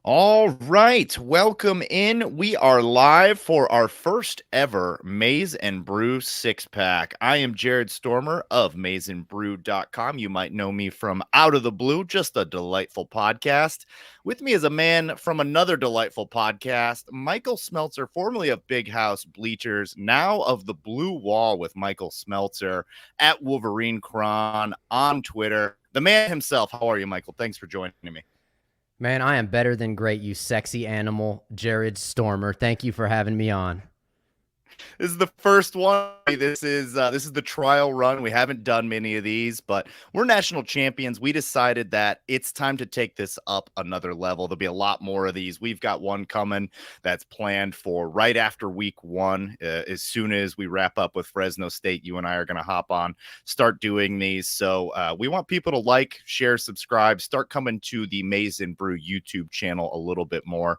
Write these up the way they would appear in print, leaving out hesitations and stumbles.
All right, welcome in. We are live for our first ever Maize and Brew six pack. I am Jared Stormer of maizeandbrew.com. You might know me from Out of the Blue, just a delightful podcast. With me is a man from another delightful podcast, Michael Smeltzer, formerly of Big House Bleachers, now of the Blue Wall with Michael Smeltzer at Wolverine Cron on Twitter. The man himself. How are you, Michael? Thanks for joining me. Man, I am better than great, you sexy animal, Jared Stormer. Thank you for having me on. This is the first one. This is the trial run. We haven't done many of these, but we're national champions. We decided that it's time to take this up another level. There'll be a lot more of these. We've got one coming that's planned for right after week one. As soon as we wrap up with Fresno State, you and I are going to hop on, start doing these. So we want people to like, share, subscribe, start coming to the Maize and Brew YouTube channel a little bit more.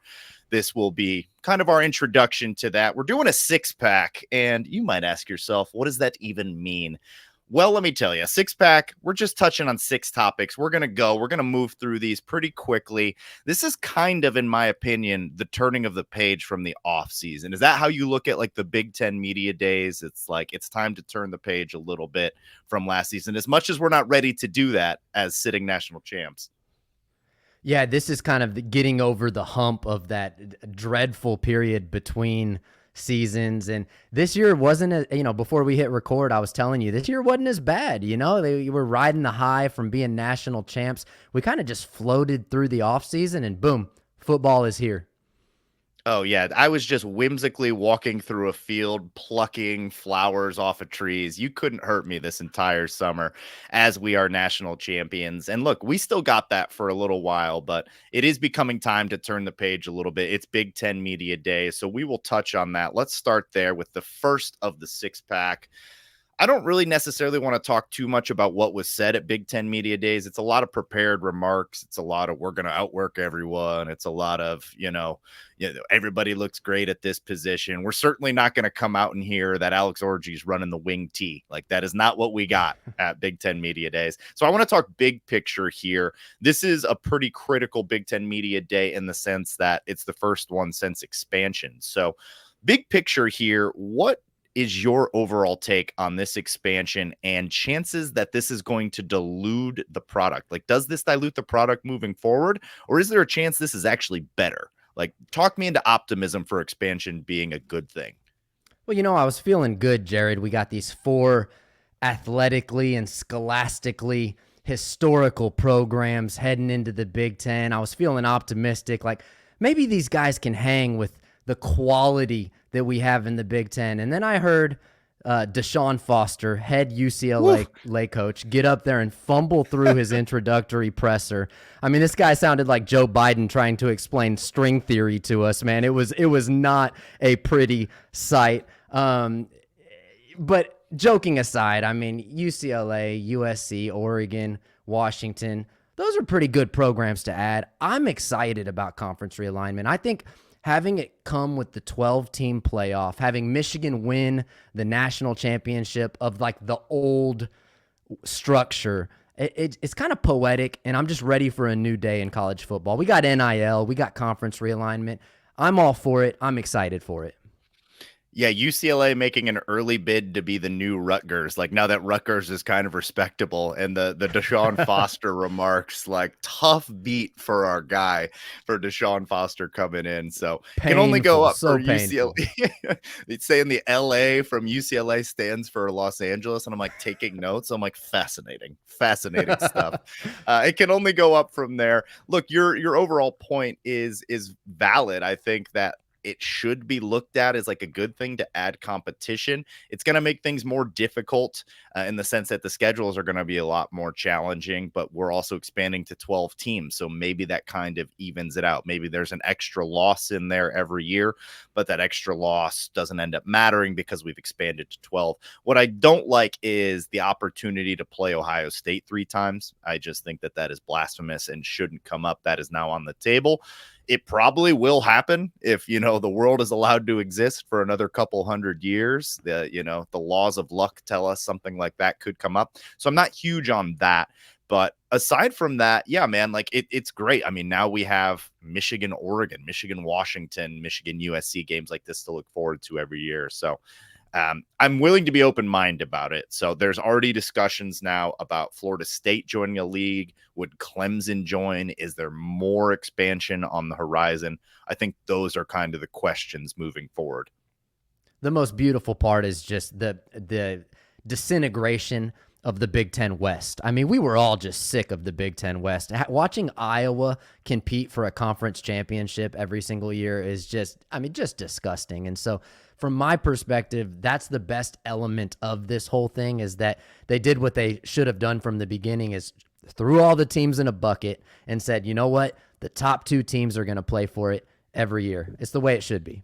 This will be kind of our introduction to that. We're doing a six pack, and you might ask yourself, what does that even mean? Well, let me tell you, a six pack, we're just touching on six topics. We're going to move through these pretty quickly. This is kind of, in my opinion, the turning of the page from the off season. Is that how you look at like the Big Ten media days? It's like, it's time to turn the page a little bit from last season, as much as we're not ready to do that as sitting national champs. Yeah, this is kind of getting over the hump of that dreadful period between seasons. And this year wasn't, before we hit record, I was telling you, this year wasn't as bad. They were riding the high from being national champs. We kind of just floated through the offseason and boom, football is here. Oh, yeah. I was just whimsically walking through a field, plucking flowers off of trees. You couldn't hurt me this entire summer as we are national champions. And look, we still got that for a little while, but it is becoming time to turn the page a little bit. It's Big Ten Media Day, so we will touch on that. Let's start there with the first of the six pack. I don't really necessarily want to talk too much about what was said at Big Ten Media Days. It's a lot of prepared remarks. It's a lot of we're going to outwork everyone. It's a lot of, everybody looks great at this position. We're certainly not going to come out and hear that Alex Orgy's running the wing T. Like, that is not what we got at Big Ten Media Days. So I want to talk big picture here. This is a pretty critical Big Ten Media Day in the sense that it's the first one since expansion. So big picture here, what is your overall take on this expansion and chances that this is going to dilute the product? Like, does this dilute the product moving forward, or is there a chance this is actually better? Like, talk me into optimism for expansion being a good thing. Well, I was feeling good, Jared. We got these four athletically and scholastically historical programs heading into the Big Ten. I was feeling optimistic. Like, maybe these guys can hang with the quality that we have in the Big Ten. And then I heard Deshaun Foster, head UCLA coach, get up there and fumble through his introductory presser. I mean, this guy sounded like Joe Biden trying to explain string theory to us, man. It was not a pretty sight. But joking aside, I mean, UCLA, USC, Oregon, Washington, those are pretty good programs to add. I'm excited about conference realignment. I think having it come with the 12-team playoff, having Michigan win the national championship of like the old structure, it's kind of poetic, and I'm just ready for a new day in college football. We got NIL, we got conference realignment. I'm all for it. I'm excited for it. Yeah, UCLA making an early bid to be the new Rutgers. Like, now that Rutgers is kind of respectable, and the Deshaun Foster remarks, like, tough beat for our guy, for Deshaun Foster coming in. So Painful, can only go up so for painful. UCLA. It's saying the LA from UCLA stands for Los Angeles, and I'm like taking notes. I'm like, fascinating stuff. It can only go up from there. Look, your overall point is valid. I think that it should be looked at as like a good thing to add competition. It's going to make things more difficult in the sense that the schedules are going to be a lot more challenging, but we're also expanding to 12 teams. So maybe that kind of evens it out. Maybe there's an extra loss in there every year, but that extra loss doesn't end up mattering because we've expanded to 12. What I don't like is the opportunity to play Ohio State 3 times. I just think that that is blasphemous and shouldn't come up. That is now on the table. It probably will happen if, the world is allowed to exist for another couple hundred years. The laws of luck tell us something like that could come up. So I'm not huge on that. But aside from that, yeah, man, like it's great. I mean, now we have Michigan, Oregon, Michigan, Washington, Michigan, USC games like this to look forward to every year. So I'm willing to be open minded about it. So there's already discussions now about Florida State joining a league. Would Clemson join? Is there more expansion on the horizon? I think those are kind of the questions moving forward. The most beautiful part is just the disintegration of the Big Ten West. I mean, we were all just sick of the Big Ten West. Watching Iowa compete for a conference championship every single year is just, I mean, just disgusting. And so, from my perspective, that's the best element of this whole thing, is that they did what they should have done from the beginning, is threw all the teams in a bucket and said, you know what? The top 2 teams are going to play for it every year. It's the way it should be.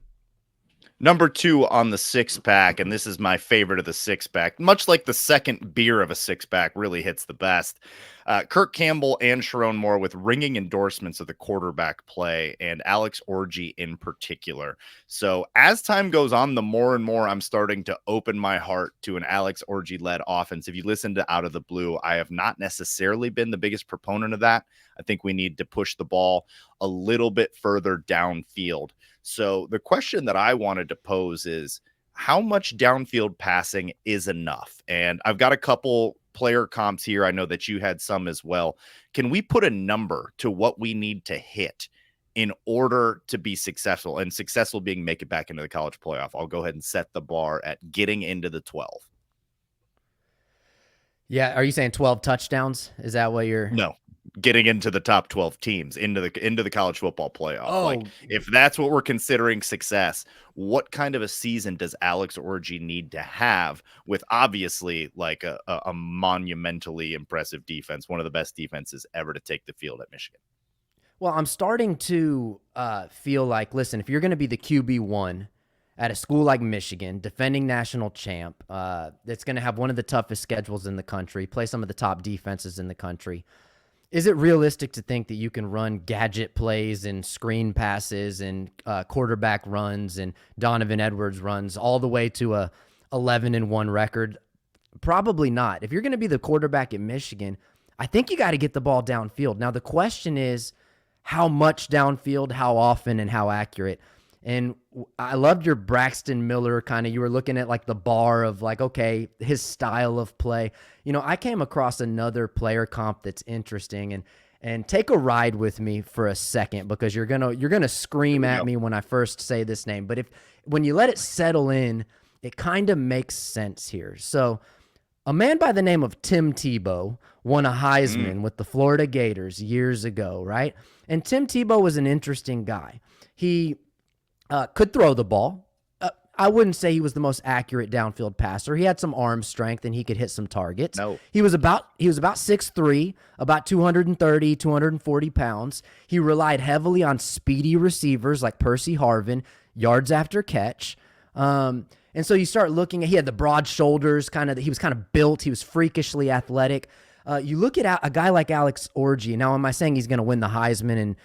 Number 2 on the six pack, and this is my favorite of the six pack, much like the second beer of a six pack really hits the best. Kirk Campbell and Sharon Moore with ringing endorsements of the quarterback play, and Alex Orji in particular. So as time goes on, the more and more I'm starting to open my heart to an Alex Orji led offense. If you listen to Out of the Blue, I have not necessarily been the biggest proponent of that. I think we need to push the ball a little bit further downfield. So the question that I wanted to pose is, how much downfield passing is enough? And I've got a couple player comps here. I know that you had some as well. Can we put a number to what we need to hit in order to be successful? And successful being make it back into the college playoff. I'll go ahead and set the bar at getting into the 12. Yeah, are you saying 12 touchdowns? Is that what you're No, getting into the top 12 teams, into the college football playoff. Like, Oh, if that's what we're considering success, what kind of a season does Alex Orji need to have, with obviously like a monumentally impressive defense, one of the best defenses ever to take the field at Michigan? well, I'm starting to feel like, listen, if you're going to be the QB1 at a school like Michigan, defending national champ, that's going to have one of the toughest schedules in the country, play some of the top defenses in the country, is it realistic to think that you can run gadget plays and screen passes and quarterback runs and Donovan Edwards runs all the way to a 11-1 record? Probably not. If you're going to be the quarterback at Michigan, I think you got to get the ball downfield. Now, the question is how much downfield, how often, and how accurate. And I loved your Braxton Miller kind of, you were looking at like the bar of like, okay, his style of play. You know, I came across another player comp that's interesting, and take a ride with me for a second, because you're going to scream at me when I first say this name. But when you let it settle in, it kind of makes sense here. So a man by the name of Tim Tebow won a Heisman with the Florida Gators years ago, right? And Tim Tebow was an interesting guy. He could throw the ball. I wouldn't say he was the most accurate downfield passer. He had some arm strength and he could hit some targets. No. He was about 6'3", about 230, 240 pounds. He relied heavily on speedy receivers like Percy Harvin, yards after catch. And so you start looking at, he had the broad shoulders, he was kind of built. He was freakishly athletic. You look at a guy like Alex Orji. Now, am I saying he's going to win the Heisman and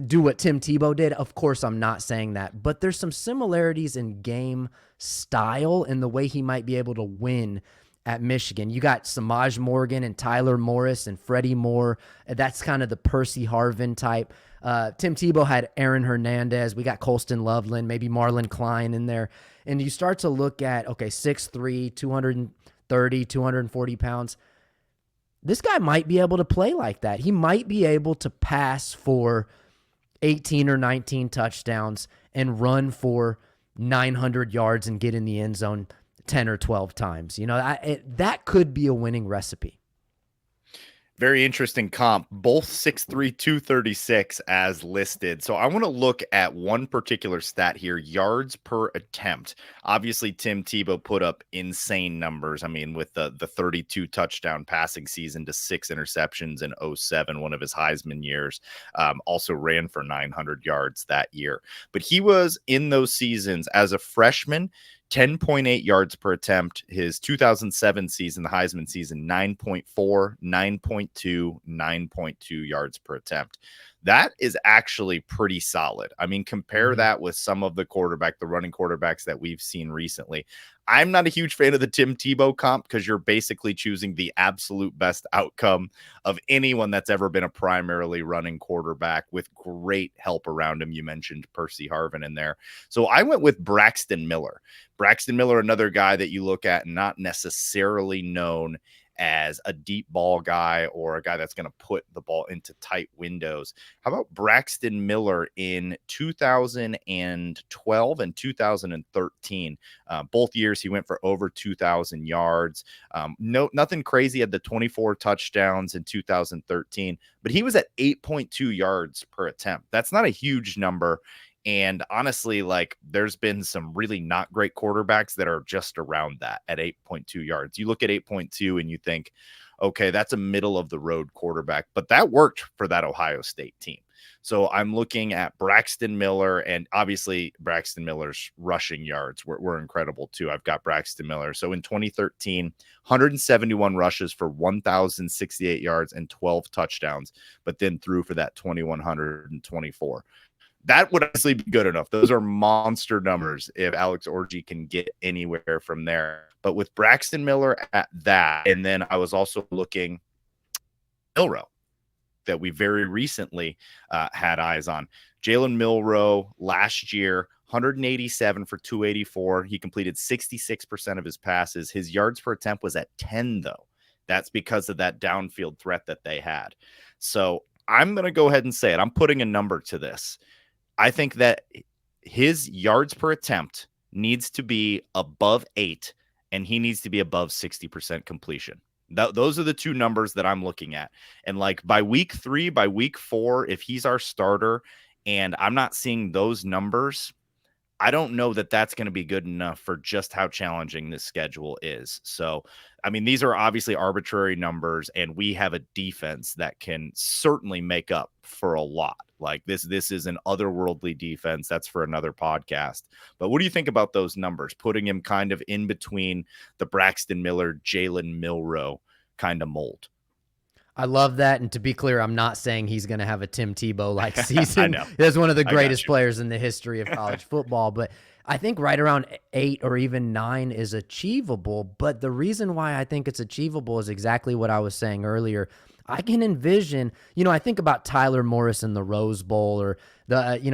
do what Tim Tebow did? Of course, I'm not saying that, but there's some similarities in game style and the way he might be able to win at Michigan. You got Samaj Morgan and Tyler Morris and Freddie Moore. That's kind of the Percy Harvin type. Tim Tebow had Aaron Hernandez. We got Colston Loveland, maybe Marlon Klein in there. And you start to look at, okay, 6'3", 230, 240 pounds. This guy might be able to play like that. He might be able to pass for 18 or 19 touchdowns and run for 900 yards and get in the end zone 10 or 12 times. You know, that could be a winning recipe. Very interesting comp, both 6'3", 236 as listed. So I want to look at one particular stat here, yards per attempt. Obviously, Tim Tebow put up insane numbers. I mean, with the 32 touchdown passing season to 6 interceptions in 07, one of his Heisman years, also ran for 900 yards that year. But he was in those seasons as a freshman, 10.8 yards per attempt. His 2007 season, the Heisman season, 9.4, 9.2, 9.2 yards per attempt. That is actually pretty solid. I mean, compare that with some of the running quarterbacks that we've seen recently. I'm not a huge fan of the Tim Tebow comp because you're basically choosing the absolute best outcome of anyone that's ever been a primarily running quarterback with great help around him. You mentioned Percy Harvin in there. So I went with Braxton Miller. Braxton Miller, another guy that you look at, not necessarily known as a deep ball guy or a guy that's going to put the ball into tight windows. How about Braxton Miller in 2012 and 2013? Both years he went for over 2,000 yards. Nothing crazy. Had the 24 touchdowns in 2013, but he was at 8.2 yards per attempt. That's not a huge number. And honestly, like there's been some really not great quarterbacks that are just around that at 8.2 yards. You look at 8.2 and you think, okay, that's a middle of the road quarterback, but that worked for that Ohio State team. So I'm looking at Braxton Miller, and obviously Braxton Miller's rushing yards were incredible too. I've got Braxton Miller. So in 2013, 171 rushes for 1,068 yards and 12 touchdowns, but then threw for that 2,124. That would honestly be good enough. Those are monster numbers if Alex Orji can get anywhere from there. But with Braxton Miller at that, and then I was also looking Milrow that we very recently had eyes on. Jalen Milrow last year, 187 for 284. He completed 66% of his passes. His yards per attempt was at 10, though. That's because of that downfield threat that they had. So I'm going to go ahead and say it. I'm putting a number to this. I think that his yards per attempt needs to be above 8, and he needs to be above 60% completion. Those are the two numbers that I'm looking at. And like by week 3, by week 4, if he's our starter and I'm not seeing those numbers, I don't know that that's going to be good enough for just how challenging this schedule is. So, I mean, these are obviously arbitrary numbers, and we have a defense that can certainly make up for a lot. Like this is an otherworldly defense. That's for another podcast. But what do you think about those numbers? Putting him kind of in between the Braxton Miller, Jalen Milrow kind of mold. I love that. And to be clear, I'm not saying he's going to have a Tim Tebow like I season. know. He's one of the greatest players in the history of college football. But I think right around 8 or even 9 is achievable. But the reason why I think it's achievable is exactly what I was saying earlier. I can envision, I think about Tyler Morris in the Rose Bowl or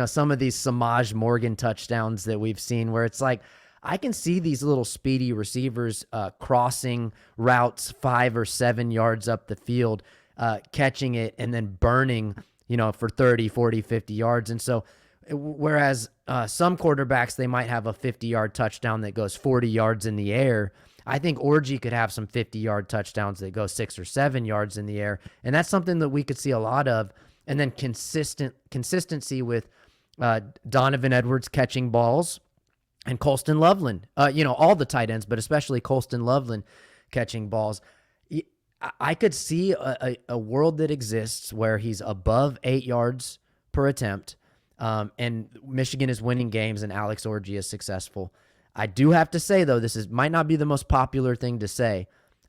some of these Samaj Morgan touchdowns that we've seen where it's like, I can see these little speedy receivers crossing routes 5 or 7 yards up the field, catching it and then burning, for 30, 40, 50 yards. And so whereas some quarterbacks, they might have a 50-yard touchdown that goes 40 yards in the air, I think Orji could have some 50-yard touchdowns that go 6 or 7 yards in the air. And that's something that we could see a lot of. And then consistency with Donovan Edwards catching balls, and Colston Loveland, all the tight ends, but especially Colston Loveland catching balls. I could see a world that exists where he's above 8 yards per attempt, and Michigan is winning games and Alex Orji is successful. I do have to say, though, might not be the most popular thing to say.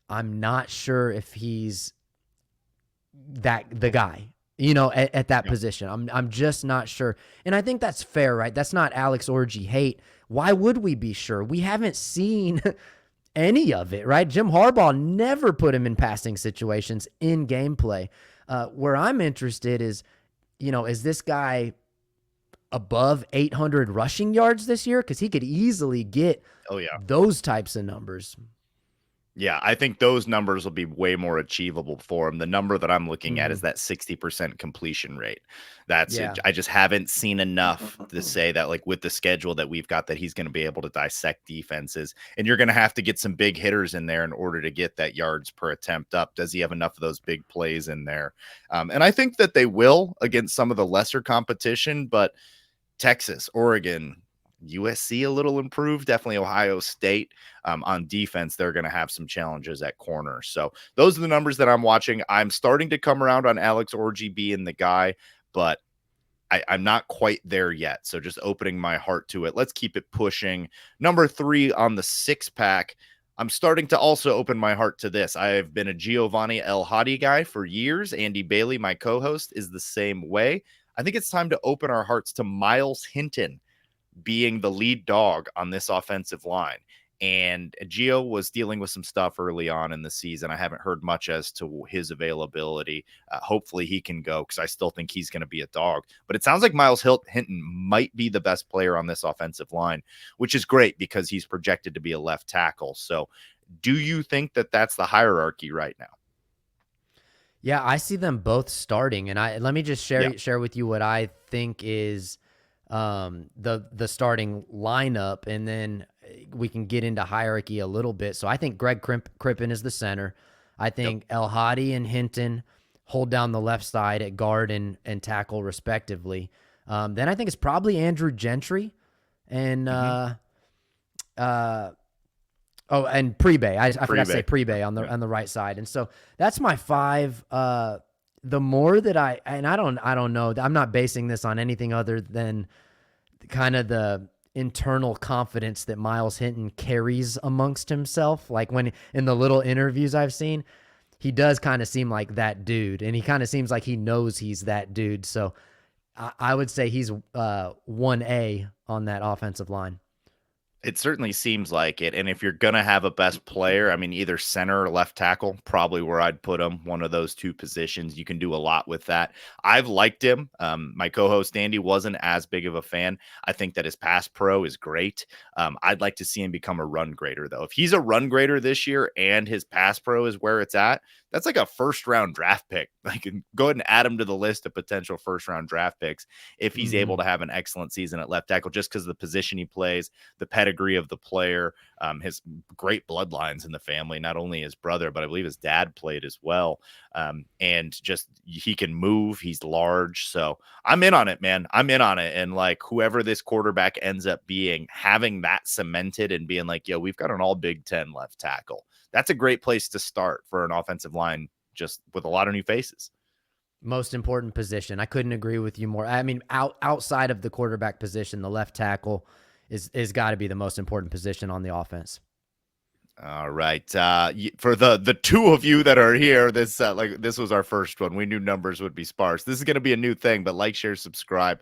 I'm not sure if he's the guy. At that position. I'm just not sure. And I think that's fair, right? That's not Alex Orji hate. Why would we be sure? We haven't seen any of it, right? Jim Harbaugh never put him in passing situations in gameplay. Where I'm interested is, is this guy above 800 rushing yards this year? Because he could easily get those types of numbers. Yeah, I think those numbers will be way more achievable for him. The number that I'm looking at is that 60% completion rate. That's it. I just haven't seen enough to say that, like, with the schedule that we've got, that he's going to be able to dissect defenses. And you're going to have to get some big hitters in there in order to get that yards per attempt up. Does he have enough of those big plays in there? And I think that they will against some of the lesser competition, but Texas, Oregon, USC a little improved, definitely Ohio State. On defense, they're going to have some challenges at corner. So those are the numbers that I'm watching. I'm starting to come around on Alex Orji being the guy, but I'm not quite there yet. So just opening my heart to it. Let's keep it pushing. Number 3 on the 6-pack. I'm starting to also open my heart to this. I've been a Giovanni El Hadi guy for years. Andy Bailey, my co-host, is the same way. I think it's time to open our hearts to Miles Hinton being the lead dog on this offensive line. And Gio was dealing with some stuff early on in the season. I haven't heard much as to his availability. Hopefully he can go because I still think he's going to be a dog. But it sounds like Miles Hinton might be the best player on this offensive line, which is great because he's projected to be a left tackle. So do you think that that's the hierarchy right now? Yeah, I see them both starting, and let me just share with you what I think is the starting lineup, and then we can get into hierarchy a little bit. So I think Greg Crippen is the center. I think El Hadi and Hinton hold down the left side at guard and tackle respectively. Then I think it's probably Andrew Gentry and and Prebe. I forgot to say Prebe on the right side. And so that's my five. The more that I don't know, I'm not basing this on anything other than kind of the internal confidence that Miles Hinton carries amongst himself. Like when in the little interviews I've seen, he does kind of seem like that dude, and he kind of seems like he knows he's that dude. So I would say he's 1A on that offensive line. It certainly seems like it. And if you're going to have a best player, I mean, either center or left tackle, probably where I'd put him, one of those two positions. You can do a lot with that. I've liked him. My co-host Andy wasn't as big of a fan. I think that his pass pro is great. I'd like to see him become a run grader, though. If he's a run grader this year and his pass pro is where it's at, that's like a first-round draft pick. Like, go ahead and add him to the list of potential first-round draft picks if he's able to have an excellent season at left tackle, just because of the position he plays, the pedigree of the player, his great bloodlines in the family, not only his brother, but I believe his dad played as well. And just he can move. He's large. So I'm in on it, man. I'm in on it. And like whoever this quarterback ends up being, having that cemented and being like, yo, we've got an all Big Ten left tackle. That's a great place to start for an offensive line, just with a lot of new faces. Most important position. I couldn't agree with you more. I mean, outside of the quarterback position, the left tackle is got to be the most important position on the offense. All right. For the two of you that are here, this was our first one. We knew numbers would be sparse. This is going to be a new thing, but like, share, subscribe.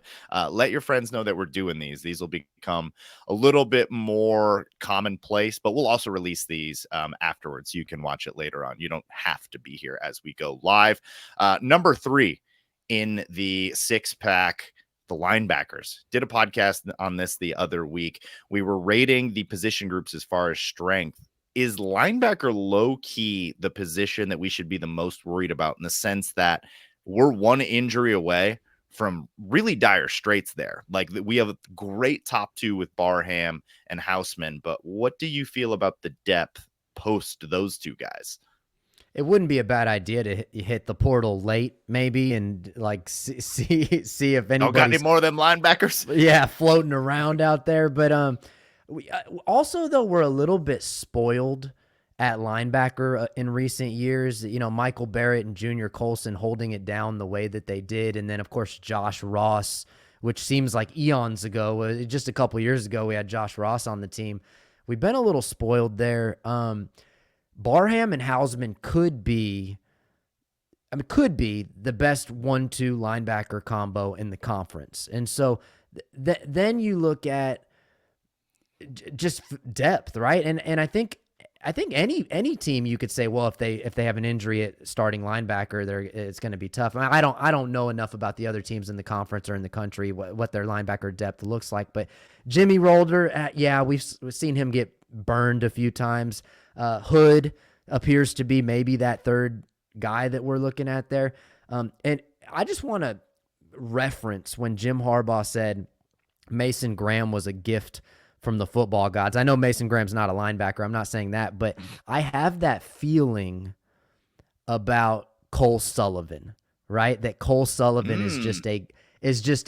Let your friends know that we're doing these. These will become a little bit more commonplace, but we'll also release these afterwards. You can watch it later on. You don't have to be here as we go live. Number 3 in the 6-pack. The linebackers. Did a podcast on this the other week. We were rating the position groups as far as strength. Is linebacker low key the position that we should be the most worried about, in the sense that we're one injury away from really dire straits there? Like, we have a great top 2 with Barham and Houseman, but what do you feel about the depth post those two guys? It wouldn't be a bad idea to hit the portal late, maybe, and like see if anybody's got any more of them linebackers. Yeah, floating around out there. But we also, though, we're a little bit spoiled at linebacker in recent years. You know, Michael Barrett and Junior Colson holding it down the way that they did, and then of course Josh Ross, which seems like eons ago. Just a couple years ago, we had Josh Ross on the team. We've been a little spoiled there. Barham and Houseman could be the best 1-2 linebacker combo in the conference. And so then you look at just depth, right? And I think any team, you could say, well, if they have an injury at starting linebacker, it's going to be tough. I don't know enough about the other teams in the conference or in the country what their linebacker depth looks like. But Jimmy Rolder, we've seen him get burned a few times. Hood appears to be maybe that third guy that we're looking at there. And I just want to reference when Jim Harbaugh said Mason Graham was a gift from the football gods. I know Mason Graham's not a linebacker. I'm not saying that, but I have that feeling about Cole Sullivan, right? That Cole Sullivan is just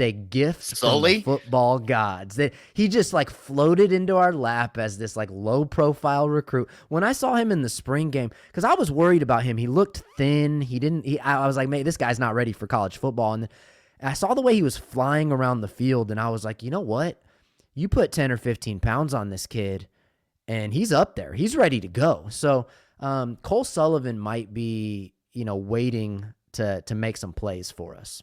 a gift from the football gods. That he just like floated into our lap as this like low profile recruit. When I saw him in the spring game, because I was worried about him, he looked thin. I was like, man, this guy's not ready for college football. And I saw the way he was flying around the field, and I was like, you know what? You put 10 or 15 pounds on this kid, and he's up there. He's ready to go. So Cole Sullivan might be, waiting to make some plays for us.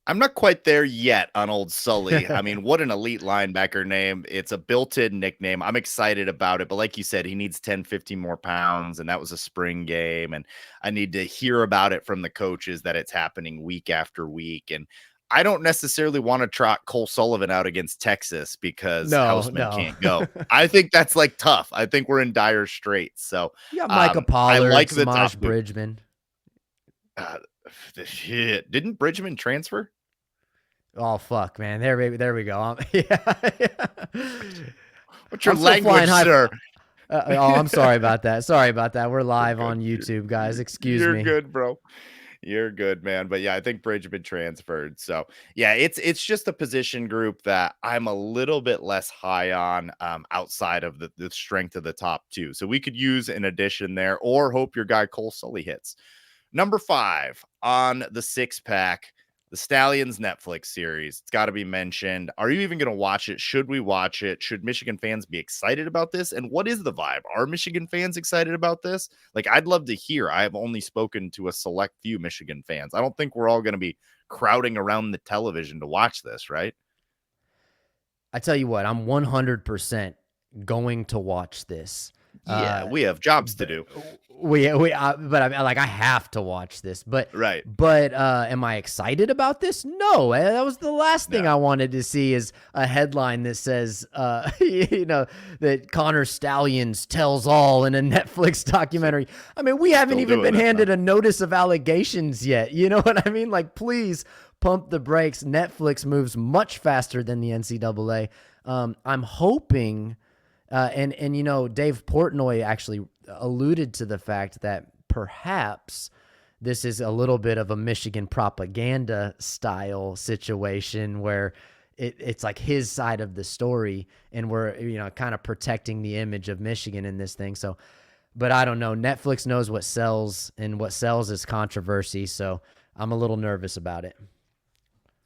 I'm not quite there yet on old Sully. I mean, what an elite linebacker name. It's a built-in nickname. I'm excited about it. But like you said, he needs 10, 15 more pounds. And that was a spring game. And I need to hear about it from the coaches that it's happening week after week. And I don't necessarily want to trot Cole Sullivan out against Texas because No, Houseman no. can't go. I think that's like tough. I think we're in dire straits. So You got Micah I Pollard, like the top Samaj move. Bridgman. Uh, shit. Didn't Bridgman transfer? Oh fuck, man! There we go. Yeah. What's your I'm still flying language, high. sir? Oh, I'm sorry about that. Sorry about that. We're You're live good. on YouTube, guys. Excuse You're me. good, bro. You're good, man. But yeah, I think Bridgman transferred. So yeah, it's just a position group that I'm a little bit less high on outside of the strength of the top two. So we could use an addition there or hope your guy Cole Sully hits. Number 5 on the six pack, the Stallions Netflix series. It's got to be mentioned. Are you even going to watch it? Should we watch it? Should Michigan fans be excited about this? And what is the vibe? Are Michigan fans excited about this? Like, I'd love to hear. I have only spoken to a select few Michigan fans. I don't think we're all going to be crowding around the television to watch this, right? I tell you what, I'm 100% going to watch this. Yeah, Uh, we have jobs to but do. but I mean, like, I have to watch this. Right. But am I excited about this? No. That was the last thing I No. wanted to see is a headline that says, that Connor Stallions tells all in a Netflix documentary. I mean, we haven't Still even been doing it, huh? handed a notice of allegations yet. You know what I mean? Like, please pump the brakes. Netflix moves much faster than the NCAA. I'm hoping. And Dave Portnoy actually alluded to the fact that perhaps this is a little bit of a Michigan propaganda style situation where it's like his side of the story, and we're kind of protecting the image of Michigan in this thing. So, but I don't know. Netflix knows what sells, and what sells is controversy. So I'm a little nervous about it.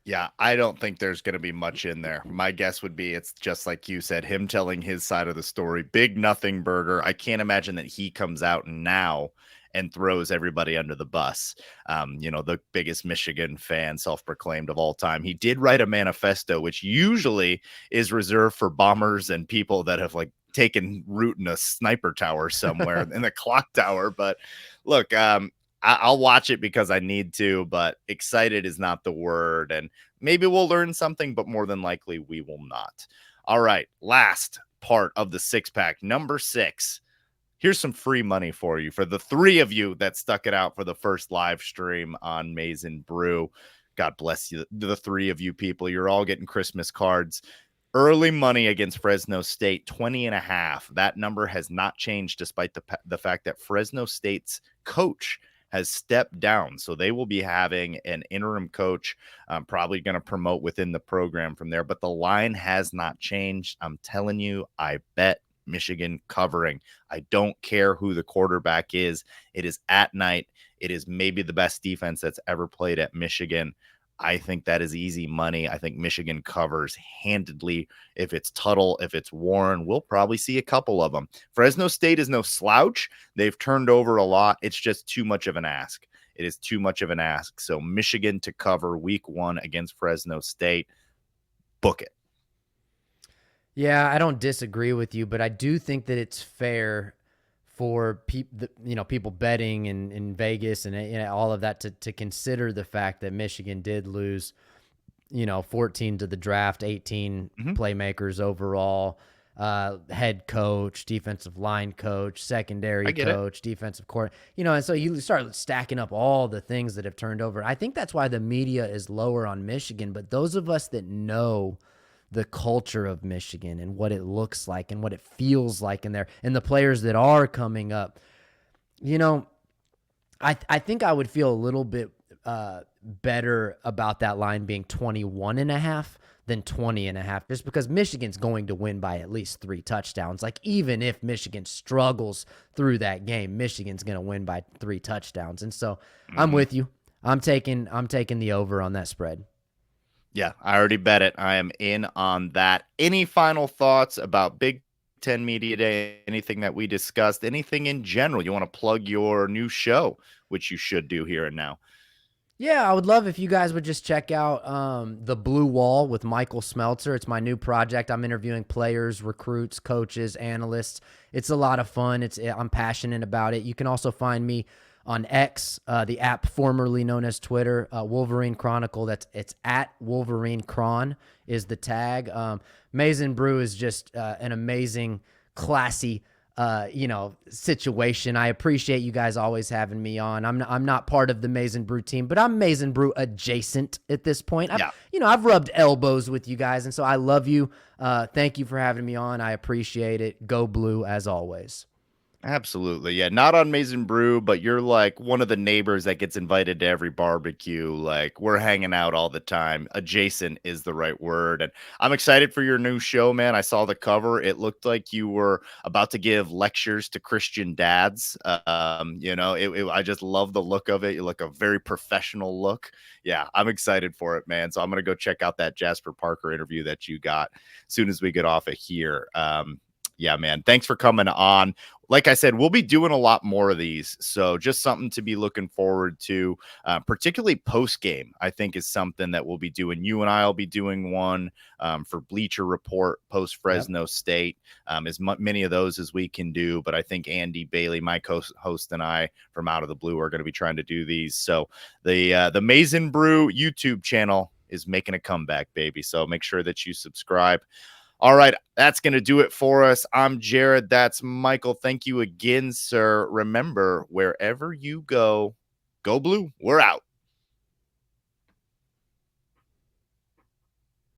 Yeah, I don't think there's going to be much in there. My guess would be it's just like you said, him telling his side of the story. Big nothing burger. I can't imagine that he comes out now and throws everybody under the bus. The biggest Michigan fan, self-proclaimed of all time. He did write a manifesto, which usually is reserved for bombers and people that have like taken root in a sniper tower somewhere in the clock tower. But look, I'll watch it because I need to, but excited is not the word. And maybe we'll learn something, but more than likely we will not. All right. Last part of the six pack, number 6. Here's some free money for you for the 3 of you that stuck it out for the first live stream on Maize and Brew. God bless you, the 3 of you people. You're all getting Christmas cards. Early money against Fresno State, 20.5. That number has not changed despite the fact that Fresno State's coach has stepped down. So they will be having an interim coach, probably going to promote within the program from there. But the line has not changed. I'm telling you, I bet Michigan covering. I don't care who the quarterback is. It is at night. It is maybe the best defense that's ever played at Michigan. I think that is easy money. I think Michigan covers handedly. If it's Tuttle, if it's Warren, we'll probably see a couple of them. Fresno State is no slouch. They've turned over a lot. It's just too much of an ask. It is too much of an ask. So Michigan to cover week 1 against Fresno State. Book it. Yeah, I don't disagree with you, but I do think that it's fair for people betting in Vegas and all of that to consider the fact that Michigan did lose, 14 to the draft, 18 playmakers overall, head coach, defensive line coach, secondary I get it. coach, defensive court, and so you start stacking up all the things that have turned over. I think that's why the media is lower on Michigan, but those of us that know the culture of Michigan and what it looks like and what it feels like in there and the players that are coming up, I think I would feel a little bit better about that line being 21.5 than 20.5, just because Michigan's going to win by at least 3 touchdowns. Like, even if Michigan struggles through that game, Michigan's going to win by 3 touchdowns. And so I'm with you. I'm taking the over on that spread. Yeah, I already bet it. I am in on that. Any final thoughts about Big Ten Media Day? Anything that we discussed? Anything in general? You want to plug your new show, which you should do here and now? Yeah, I would love if you guys would just check out the Blue Wall with Michael Smeltzer. It's my new project. I'm interviewing players, recruits, coaches, analysts. It's a lot of fun. I'm passionate about it. You can also find me on X, the app formerly known as Twitter, Wolverine Chronicle. It's at Wolverine Cron is the tag. Maize and Brew is just an amazing, classy situation. I appreciate you guys always having me on. I'm not part of the Maize and Brew team, but I'm Maize and Brew adjacent at this point. Yeah. I've rubbed elbows with you guys, and so I love you. Thank you for having me on. I appreciate it. Go Blue as always. Absolutely. Yeah. Not on Maize and Brew, but you're like one of the neighbors that gets invited to every barbecue. Like we're hanging out all the time. Adjacent is the right word. And I'm excited for your new show, man. I saw the cover. It looked like you were about to give lectures to Christian dads. I just love the look of it. You look a very professional look. Yeah, I'm excited for it, man. So I'm going to go check out that Jasper Parker interview that you got as soon as we get off of here. Yeah, man. Thanks for coming on. Like I said, we'll be doing a lot more of these. So just something to be looking forward to, particularly post game, I think is something that we'll be doing. You and I will be doing one for Bleacher Report post Yep. Fresno State, many of those as we can do. But I think Andy Bailey, my co-host, and I from Out of the Blue are going to be trying to do these. So the Maize and Brew YouTube channel is making a comeback, baby. So make sure that you subscribe. All right, that's going to do it for us. I'm Jared. That's Michael. Thank you again, sir. Remember, wherever you go, go blue. We're out.